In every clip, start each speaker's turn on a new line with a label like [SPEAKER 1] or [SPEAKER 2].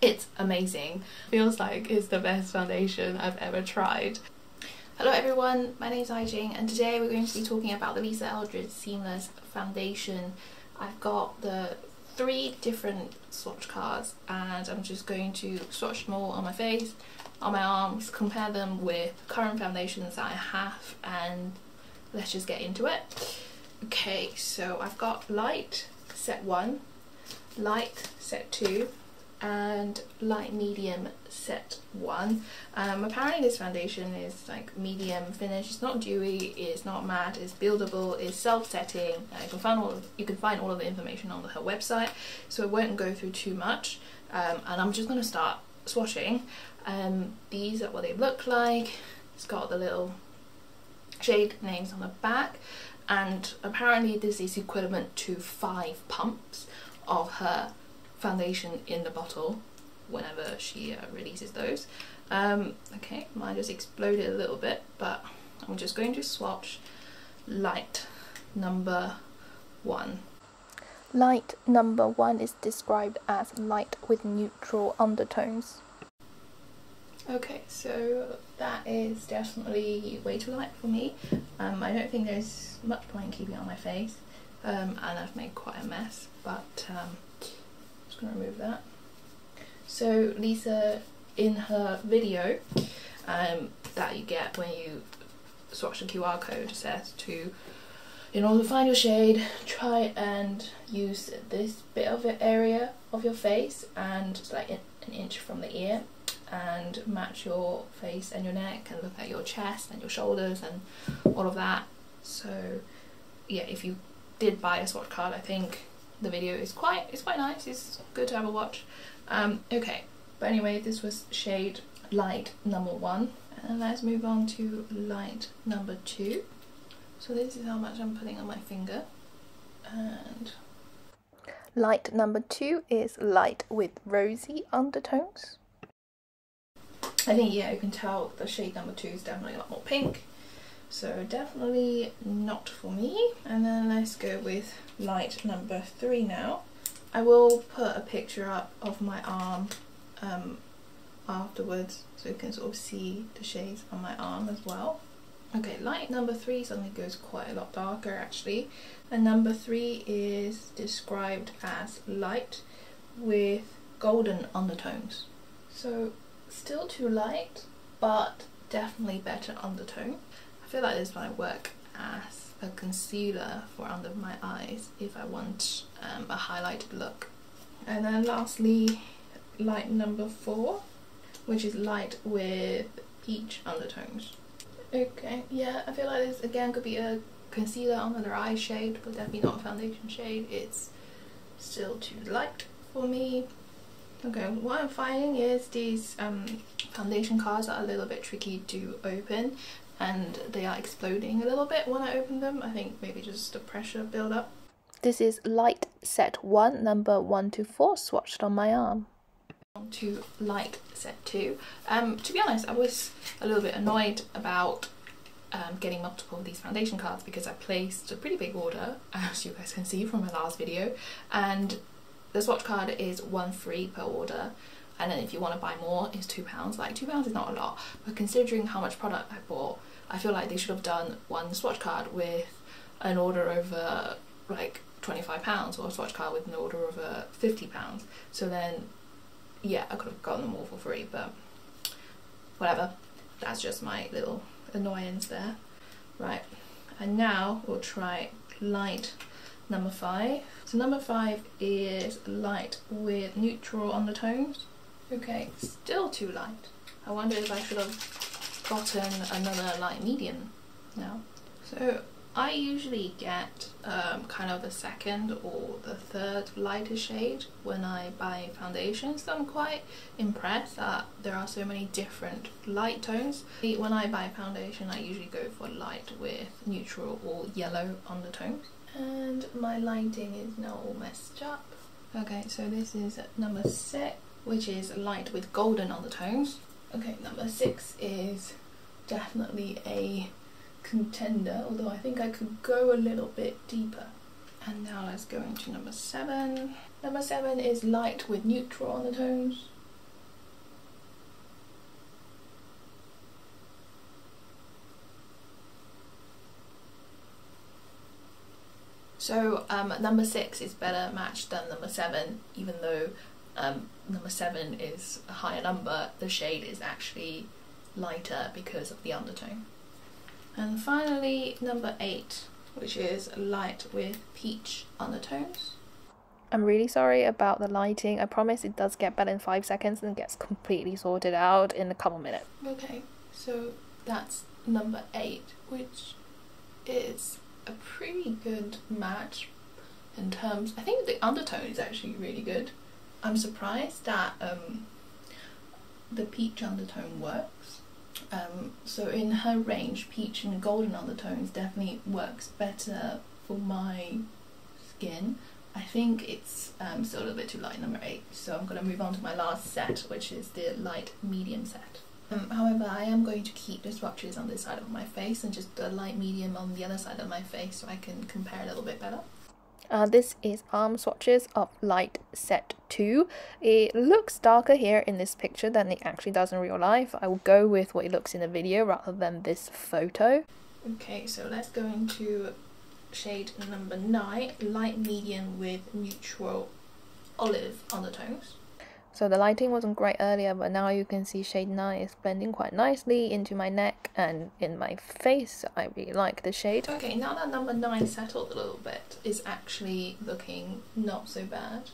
[SPEAKER 1] It's amazing. Feels like it's the best foundation I've ever tried. Hello everyone, my name is Aijing and today we're going to be talking about the Eldridge Seamless Foundation. I've got the 3 different swatch cards and I'm just going to swatch them all on my face, on my arms, compare them with current foundations that I have, and let's just get into it. Okay, so I've got light set 1, light set 2 and light medium set 1. Apparently this foundation is like medium finish. It's not dewy, it's not matte, it's buildable, it's self-setting. You can find all of the information on her website, so I won't go through too much, and I'm just going to start swatching. These are what they look like. It's got the little shade names on the back, and apparently this is equivalent to 5 pumps of her foundation in the bottle whenever she releases those. Okay, mine just exploded a little bit, but I'm just going to swatch light number 1.
[SPEAKER 2] Light number 1 is described as light with neutral undertones.
[SPEAKER 1] Okay, so that is definitely way too light for me. I don't think there's much point in keeping it on my face, and I've made quite a mess, but I'm just going to remove that. So Lisa, in her video that you get when you swatch the QR code, says in order to find your shade, try and use this bit of the area of your face and just like an inch from the ear, and match your face and your neck and look at your chest and your shoulders and all of that. So yeah, if you did buy a swatch card, I think the video is quite nice. It's good to have a watch. Okay, but anyway, this was shade light number 1, and let's move on to light number 2. So this is how much I'm putting on my finger, and
[SPEAKER 2] light number 2 is light with rosy undertones.
[SPEAKER 1] I think, yeah, you can tell the shade number 2 is definitely a lot more pink, so definitely not for me. And then let's go with light number 3 now. I will put a picture up of my arm afterwards so you can sort of see the shades on my arm as well. Okay, light number 3 suddenly goes quite a lot darker actually, and number 3 is described as light with golden undertones. So still too light, but definitely better undertone. I feel like this might work as a concealer for under my eyes if I want a highlighted look. And then lastly, light number 4, which is light with peach undertones. Okay, yeah, I feel like this again could be a concealer under the eye shade, but definitely not a foundation shade. It's still too light for me. Okay, what I'm finding is these foundation cards are a little bit tricky to open, and they are exploding a little bit when I open them. I think maybe just the pressure build up.
[SPEAKER 2] This is light set 1, number 1 to 4, swatched on my arm.
[SPEAKER 1] On to light set 2. To be honest, I was a little bit annoyed about getting multiple of these foundation cards because I placed a pretty big order, as you guys can see from my last video, and the swatch card is 1 free per order, and then if you want to buy more it's £2. Like £2 is not a lot, but considering how much product I bought, I feel like they should have done 1 swatch card with an order over like £25, or a swatch card with an order over £50. So then yeah, I could have gotten them all for free, but whatever, that's just my little annoyance there. Right, and now we'll try light number 5. So number 5 is light with neutral undertones. Okay, still too light. I wonder if I should have gotten another light medium now. So I usually get kind of the 2nd or the 3rd lighter shade when I buy foundations, so I'm quite impressed that there are so many different light tones. When I buy foundation, I usually go for light with neutral or yellow undertones. And my lighting is now all messed up. Okay, so this is number 6, which is light with golden undertones. Okay, number 6 is definitely a contender, although I think I could go a little bit deeper. And now let's go into number 7. Number 7 is light with neutral undertones. So number 6 is better matched than number 7, even though number 7 is a higher number, the shade is actually lighter because of the undertone. And finally number 8, which is light with peach undertones.
[SPEAKER 2] I'm really sorry about the lighting. I promise it does get better in 5 seconds and gets completely sorted out in a couple minutes.
[SPEAKER 1] Okay, so that's number 8, which is a pretty good match in terms. I think the undertone is actually really good. I'm surprised that the peach undertone works. So in her range, peach and golden undertones definitely works better for my skin. I think it's still a little bit too light, number 8, so I'm going to move on to my last set, which is the light medium set. However, I am going to keep the swatches on this side of my face and just the light medium on the other side of my face so I can compare a little bit better.
[SPEAKER 2] This is arm swatches of light set 2. It looks darker here in this picture than it actually does in real life. I will go with what it looks in the video rather than this photo.
[SPEAKER 1] Okay, so let's go into shade number 9, light medium with neutral olive undertones.
[SPEAKER 2] So the lighting wasn't great earlier, but now you can see shade 9 is blending quite nicely into my neck and in my face. I really like the shade.
[SPEAKER 1] Okay, now that number 9 settled a little bit, it's actually looking not so bad.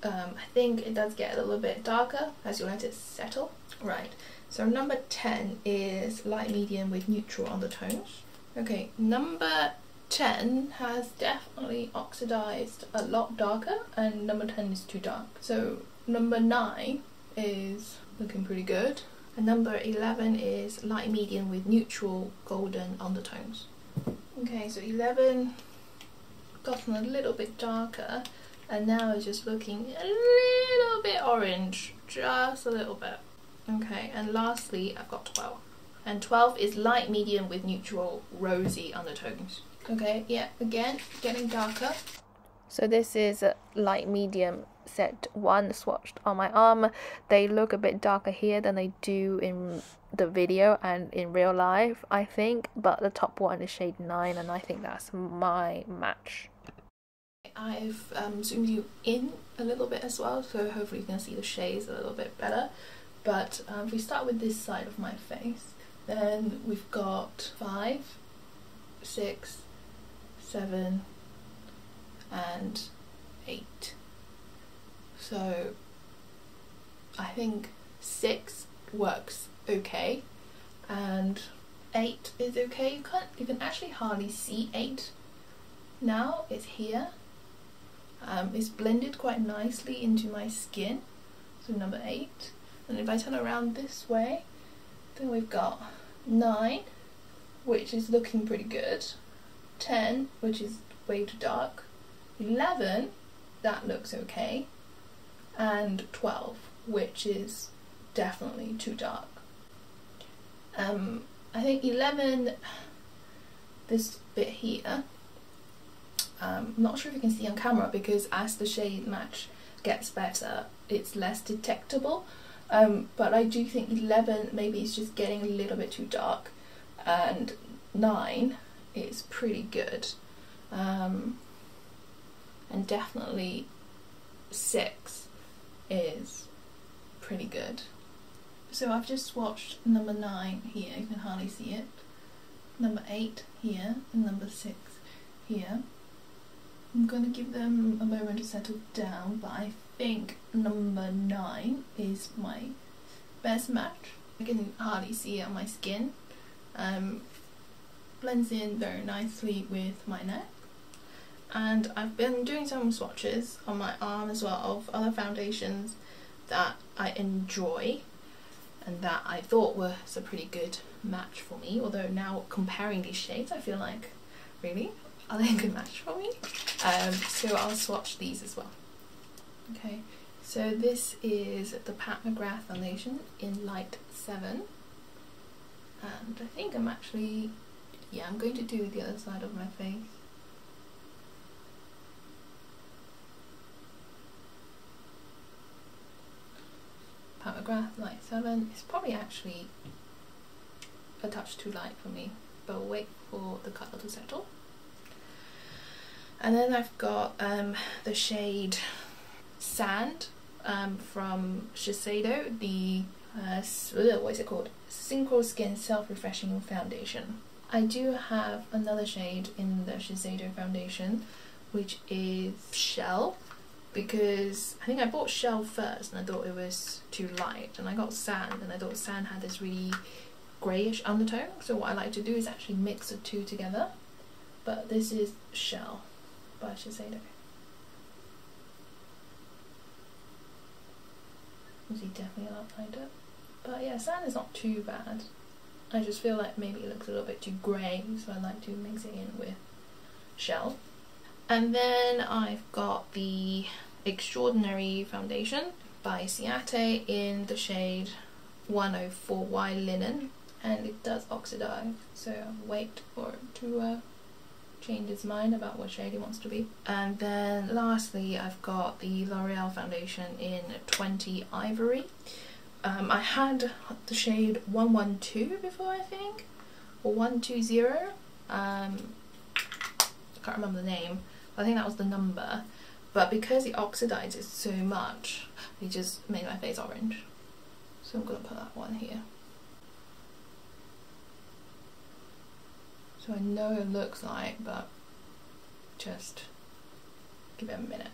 [SPEAKER 1] I think it does get a little bit darker as you let it settle. Right, so number 10 is light medium with neutral undertones. Okay, number 10 has definitely oxidized a lot darker and number 10 is too dark. So number 9 is looking pretty good and number 11 is light medium with neutral golden undertones. Okay, so 11 gotten a little bit darker and now it's just looking a little bit orange, just a little bit. Okay, and lastly I've got 12 and 12 is light medium with neutral rosy undertones. Okay, yeah, again getting darker.
[SPEAKER 2] So this is a light medium set 1 swatched on my arm. They look a bit darker here than they do in the video and in real life, I think, but the top one is shade 9 and I think that's my match.
[SPEAKER 1] I've zoomed you in a little bit as well, so hopefully you can see the shades a little bit better. But if we start with this side of my face, then we've got 5, 6, 7 and 8. So I think 6 works okay and 8 is okay. You can actually hardly see 8 now. It's here. It's blended quite nicely into my skin, so number 8. And if I turn around this way, then we've got 9, which is looking pretty good, 10, which is way too dark, 11, that looks okay, and 12, which is definitely too dark. I think 11, this bit here, I'm not sure if you can see on camera because as the shade match gets better it's less detectable, but I do think 11 maybe is just getting a little bit too dark and 9 is pretty good, and definitely 6 is pretty good. So I've just swatched number 9 here, you can hardly see it, number 8 here and number 6 here. I'm going to give them a moment to settle down, but I think number 9 is my best match. I can hardly see it on my skin. Blends in very nicely with my neck. And I've been doing some swatches on my arm as well of other foundations that I enjoy and that I thought was a pretty good match for me, although now comparing these shades I feel like, really? Are they a good match for me? So I'll swatch these as well. Okay, so this is the McGrath foundation in light 7. And I think I'm actually, yeah, I'm going to do the other side of my face. McGrath light 7 is probably actually a touch too light for me, but we'll wait for the colour to settle. And then I've got the shade Sand from Shiseido, the what is it called? Synchro Skin Self-Refreshing Foundation. I do have another shade in the Shiseido foundation, which is Shell, because I think I bought Shell first and I thought it was too light, and I got Sand and I thought Sand had this really greyish undertone, so what I like to do is actually mix the two together. But this is Shell by Shiseido. Is he definitely a lot lighter? But yeah, Sand is not too bad. I just feel like maybe it looks a little bit too grey, so I like to mix it in with Shell. And then I've got the Extraordinary Foundation by Ciaté in the shade 104Y Linen, and it does oxidize, so I'll wait for it to change its mind about what shade it wants to be. And then lastly I've got the L'Oreal foundation in 20 Ivory. I had the shade 112 before, I think, or 120. I can't remember the name, but I think that was the number. But because it oxidizes so much, it just made my face orange. So I'm gonna put that one here. So I know it looks light, but just give it a minute.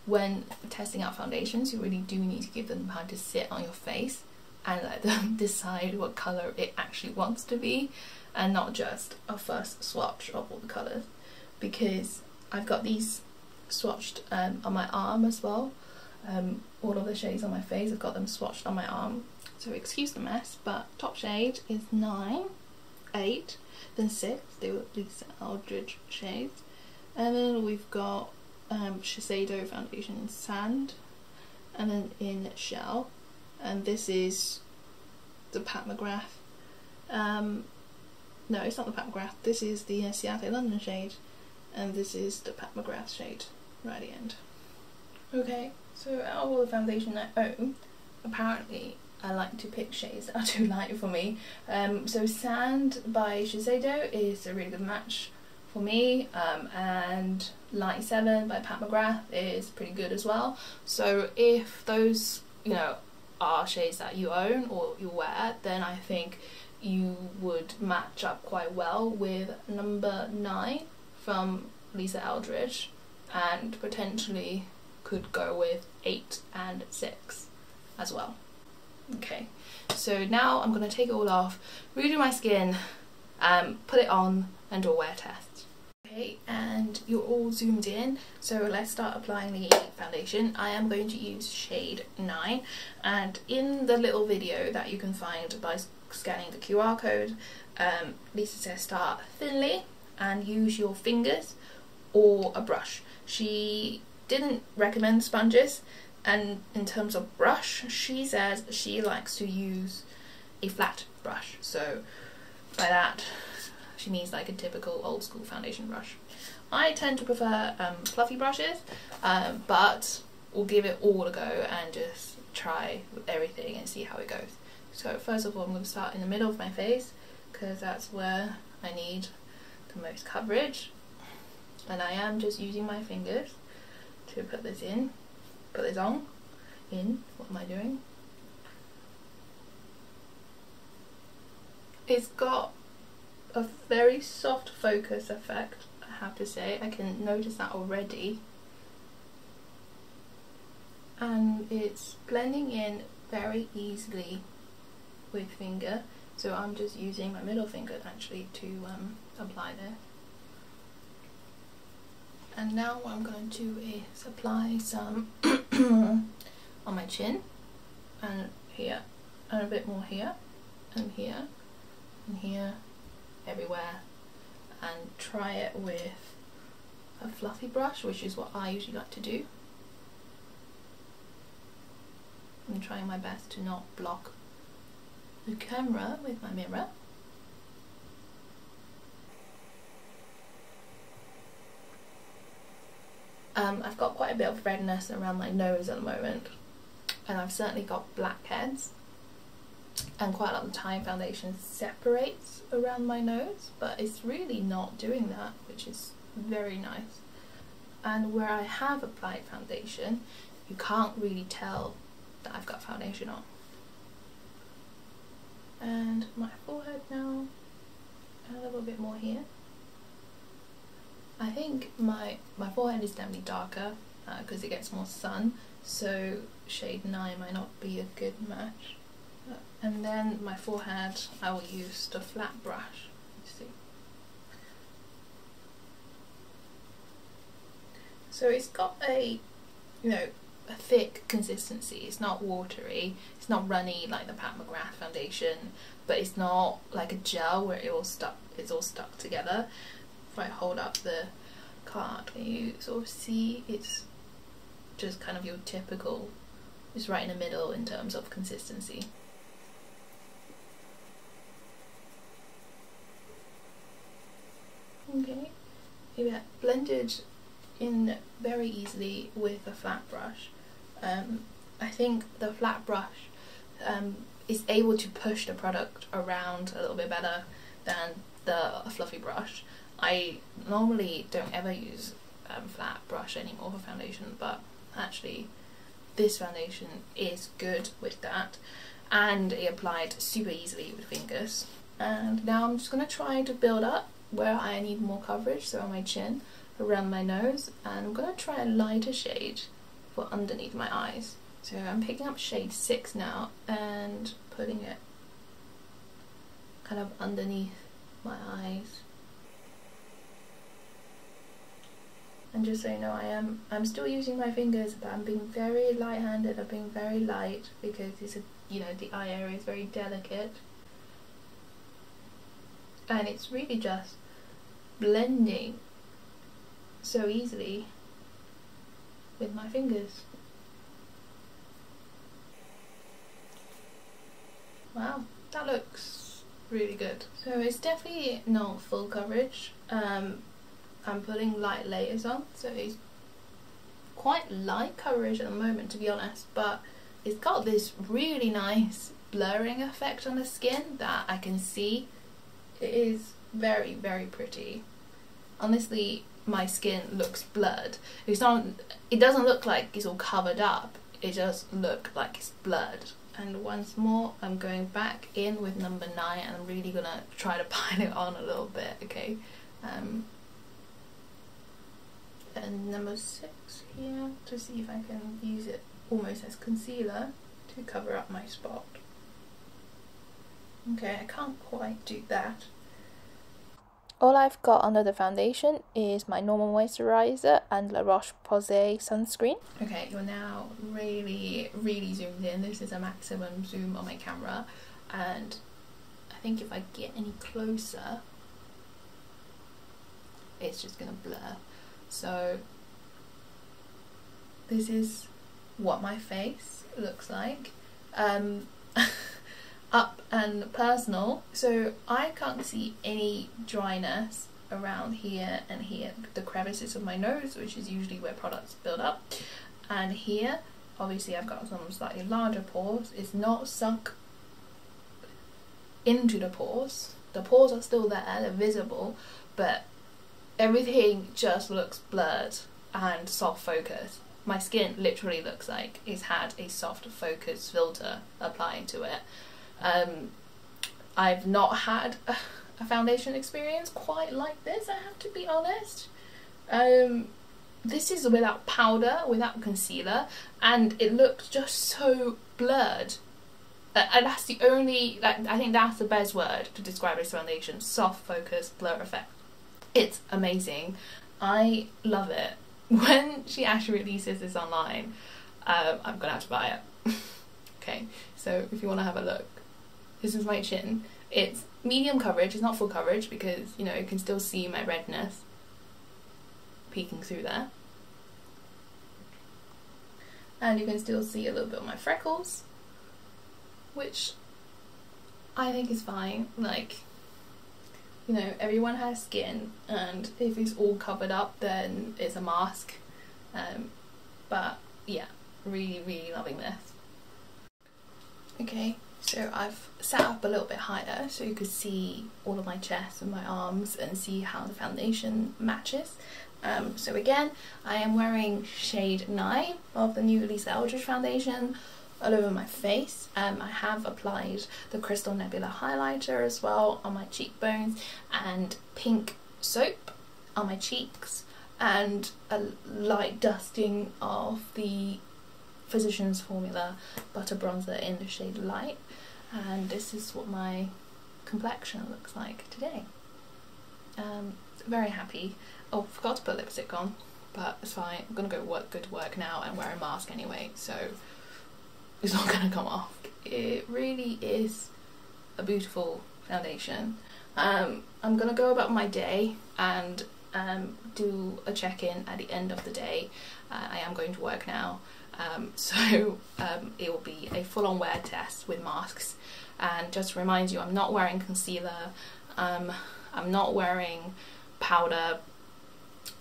[SPEAKER 1] When testing out foundations, you really do need to give them time to sit on your face and let them decide what colour it actually wants to be, and not just a first swatch of all the colours, because I've got these swatched on my arm as well. All of the shades on my face, I've got them swatched on my arm, so excuse the mess. But top shade is 9, 8, then 6, they were these Eldridge shades, and then we've got Shiseido foundation in Sand, and then in Shell, and this is the Pat McGrath, no, it's not the Pat McGrath, this is the Ciaté London shade, and this is the Pat McGrath shade right at the end. Okay, so out of all the foundation I own, apparently I like to pick shades that are too light for me. So Sand by Shiseido is a really good match for me, and Light 7 by Pat McGrath is pretty good as well. So if those, you know, are shades that you own or you wear, then I think you would match up quite well with number 9 from Lisa Eldridge, and potentially could go with 8 and 6 as well. Okay, so now I'm going to take it all off, redo my skin, put it on and do a wear test. Okay, and you're all zoomed in, so let's start applying the foundation. I am going to use shade 9, and in the little video that you can find by scanning the QR code, Lisa says start thinly and use your fingers or a brush. She didn't recommend sponges, and in terms of brush, she says she likes to use a flat brush. So by that she means like a typical old school foundation brush. I tend to prefer fluffy brushes, but we'll give it all a go and just try with everything and see how it goes. So first of all, I'm going to start in the middle of my face because that's where I need the most coverage, and I am just using my fingers to put this in, put this on, in, what am I doing? It's got a very soft focus effect, I have to say. I can notice that already, and it's blending in very easily with finger, so I'm just using my middle finger actually to apply this. And now what I'm going to do is apply some on my chin, and here, and a bit more here, and here, and here, everywhere, and try it with a fluffy brush, which is what I usually like to do. I'm trying my best to not block the camera with my mirror. I've got quite a bit of redness around my nose at the moment, and I've certainly got blackheads. and quite a lot of the time foundation separates around my nose, but it's really not doing that, which is very nice. And where I have applied foundation, you can't really tell that I've got foundation on. And my forehead now, a little bit more here. I think my forehead is definitely darker because it gets more sun, so shade 9 might not be a good match. And then my forehead, I will use the flat brush. Let's see. So it's got a, you know, a thick consistency. It's not watery, it's not runny like the Pat McGrath foundation, but it's not like a gel where it's all stuck together. If I hold up the card, you sort of see it's just kind of your typical, it's right in the middle in terms of consistency. Okay, yeah, blended in very easily with a flat brush. I think the flat brush is able to push the product around a little bit better than the fluffy brush. I normally don't ever use flat brush anymore for foundation, but actually this foundation is good with that, and it applied super easily with fingers. And now I'm just going to try to build up where I need more coverage, so on my chin, around my nose, and I'm going to try a lighter shade for underneath my eyes. So I'm picking up shade 6 now and putting it kind of underneath my eyes. And just so you know, I'm still using my fingers, but I'm being very light-handed. I'm being very light because it's the eye area is very delicate, and it's really just blending so easily with my fingers. Wow, that looks really good. So it's definitely not full coverage. I'm putting light layers on, so it's quite light coverage at the moment, to be honest, but it's got this really nice blurring effect on the skin that I can see. It is very, very pretty. Honestly, my skin looks blurred. It doesn't look like it's all covered up, it just looks like it's blurred. And once more, I'm going back in with number 9, and I'm really gonna try to pile it on a little bit, okay? And number 6 here, to see if I can use it almost as concealer to cover up my spot. Okay, I can't quite do that.
[SPEAKER 2] All I've got under the foundation is my normal moisturiser and La Roche-Posay sunscreen.
[SPEAKER 1] Okay, you're now really, really zoomed in. This is a maximum zoom on my camera, and I think if I get any closer, it's just gonna blur. So this is what my face looks like. Up and personal, so I can't see any dryness around here and here, the crevices of my nose, which is usually where products build up, and here obviously I've got some slightly larger pores. It's not sunk into the pores are still there, they're visible, but everything just looks blurred and soft focus. My skin literally looks like it's had a soft focus filter applied to it. I've not had a foundation experience quite like this, I have to be honest. This is without powder, without concealer, and it looks just so blurred. And that's the only, I think that's the best word to describe this foundation: soft focus blur effect. It's amazing. I love it. When she actually releases this online, I'm gonna have to buy it. Okay, so if you want to have a look, this is my chin. It's medium coverage, it's not full coverage because, you know, you can still see my redness peeking through there. And you can still see a little bit of my freckles, which I think is fine. Like, you know, everyone has skin, and if it's all covered up then it's a mask. But yeah, really, really loving this. Okay, So I've sat up a little bit higher so you could see all of my chest and my arms and see how the foundation matches. So again, I am wearing shade 9 of the new Eldridge foundation all over my face. I have applied the Crystal Nebula highlighter as well on my cheekbones, and pink soap on my cheeks, and a light dusting of the Physicians Formula butter bronzer in the shade Light. And this is what my complexion looks like today. Very happy. Oh, forgot to put lipstick on, but it's fine. I'm gonna go to work now and wear a mask anyway, so it's not gonna come off. It really is a beautiful foundation. I'm gonna go about my day and do a check-in at the end of the day. I am going to work now, so it will be a full-on wear test with masks. And just to remind you, I'm not wearing concealer, I'm not wearing powder,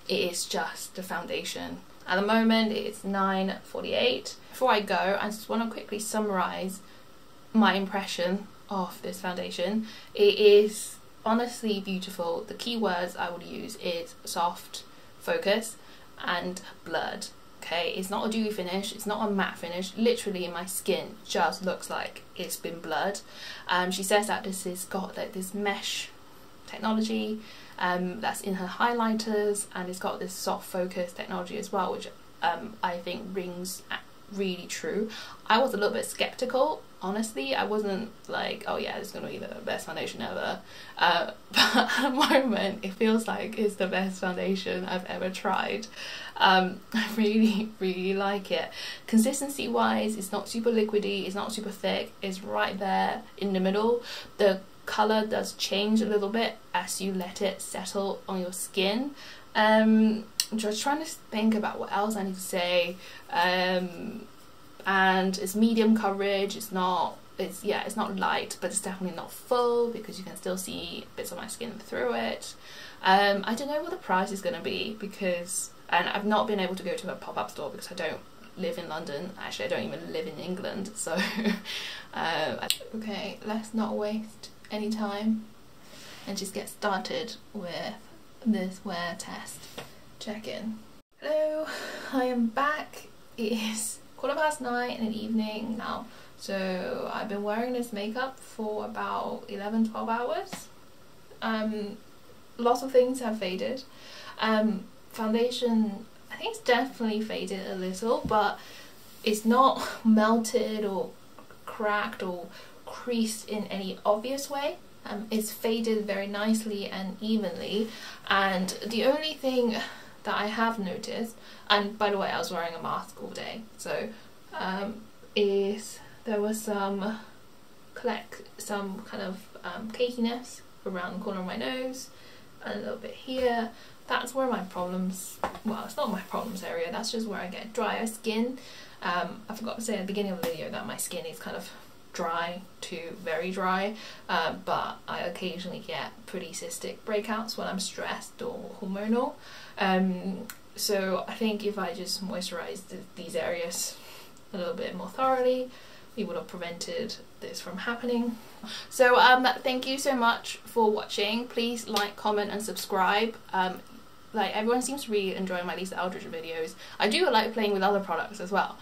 [SPEAKER 1] it is just the foundation. At the moment it's 9:48. Before I go, I just want to quickly summarise my impression of this foundation. It is honestly beautiful. The key words I would use is soft, focus and blurred. Okay, it's not a dewy finish, it's not a matte finish. Literally my skin just looks like it's been blurred. She says that this has got like this mesh technology that's in her highlighters, and it's got this soft focus technology as well, which I think rings really true. I was a little bit skeptical, honestly. I wasn't like, oh yeah, this is gonna be the best foundation ever, but at the moment it feels like it's the best foundation I've ever tried. I really like it. Consistency wise, it's not super liquidy, it's not super thick, it's right there in the middle. The colour does change a little bit as you let it settle on your skin. I'm just trying to think about what else I need to say. And it's medium coverage. It's not light, but it's definitely not full because you can still see bits of my skin through it. I don't know what the price is going to be because, and I've not been able to go to a pop-up store because I don't live in London. Actually, I don't even live in England, so okay, let's not waste any time and just get started with this wear test check-in. Hello, I am back. It is 9:15 in the evening now, so I've been wearing this makeup for about 11-12 hours. Lots of things have faded. Foundation, I think it's definitely faded a little, but it's not melted or cracked or creased in any obvious way. It's faded very nicely and evenly, and the only thing that I have noticed, and by the way I was wearing a mask all day, so is there was some kind of cakiness around the corner of my nose and a little bit here. That's where my problems, well, it's not my problems area, that's just where I get drier skin. I forgot to say at the beginning of the video that my skin is kind of dry to very dry, but I occasionally get pretty cystic breakouts when I'm stressed or hormonal. So I think if I just moisturised these areas a little bit more thoroughly, it would have prevented this from happening. So thank you so much for watching. Please like, comment and subscribe. Like, everyone seems to really enjoy my Eldridge videos. I do like playing with other products as well,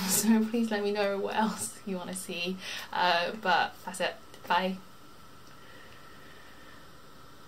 [SPEAKER 1] so please let me know what else you want to see. But that's it. Bye.